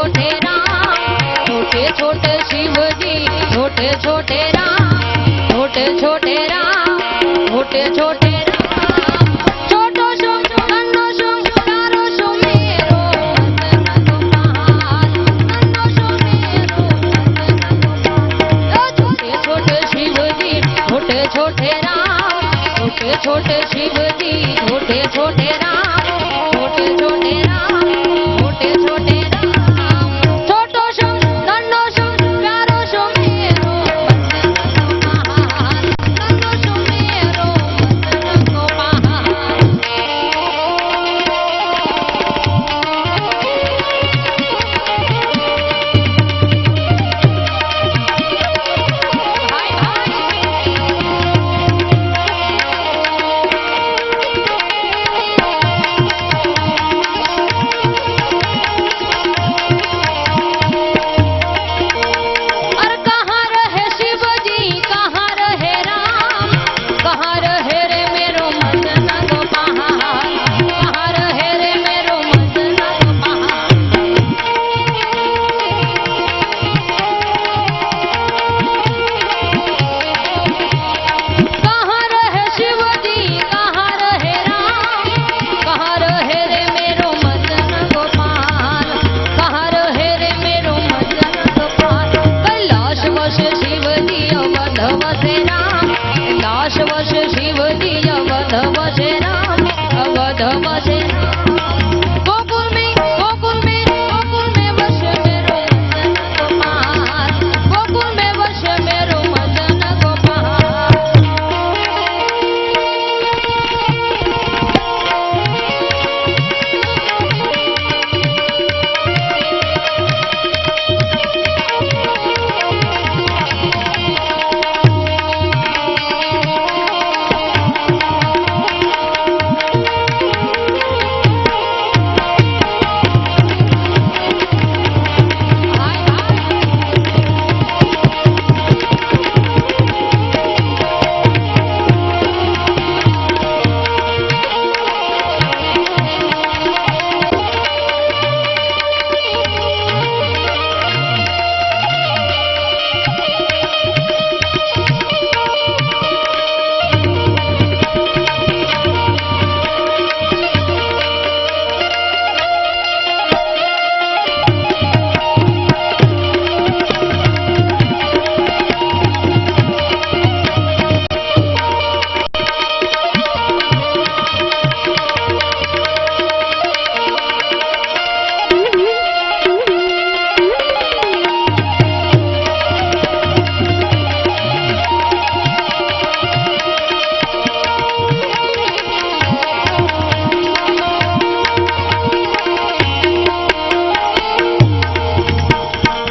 छोटे राम, छोटे छोटे शिव जी, छोटे छोटे राम, छोटे छोटे राम, छोटे छोटे राम। छोटो सो नन्नो सो तारो सो मेरो नन्नो महान, नन्नो सो मेरो नन्नो। छोटे छोटे शिव जी, छोटे छोटे राम, छोटे छोटे शिव जी, छोटे छोटे राम, छोटे छोटे राम, छोटे छोटे राम। छोटो सो नन्नो सो प्यारो सो मेरो नन्नो महान, नन्नो सो मेरो नन्नो महान। हाय और कहाँ रहे शिव जी, कहाँ रहे राम, कहाँ रहे रे मेरो मदन गोपाल, कहाँ रहे रे मेरो मदन गोपाल। कहाँ रहे शिव जी, कहाँ रहे राम, कहाँ रहे रे मेरो मदन गोपाल, कहाँ रहे रे मेरो मदन गोपाल। कैलाश वश शिव जी अवध वसे राम, कैलाश वश शिव जी अवध वसे राम, अवध वसे राम। गोकुल में गोकुल में गोकुल में वश मेरो मदन गोपाल, गोकुल में वश मेरो मदन गोपाल।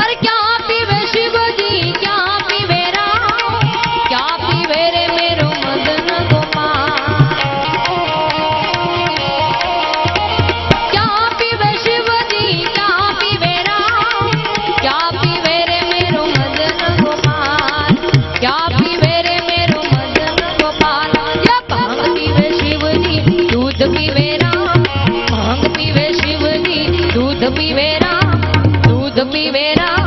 और क्या पीवे शिव जी, क्या पीवे राम, क्या पीवे रे मेरो मदन गोपाल। क्या पीवे शिव जी, क्या पीवे राम, क्या पीवे रे मेरो मदन गोपाल, क्या पीवे रे मेरो मदन गोपाल। या भांग पीवे शिव जी, दूध पीवे राम, भांग पीवे शिव जी, दूध पीवे राम, दूध पीवे राम,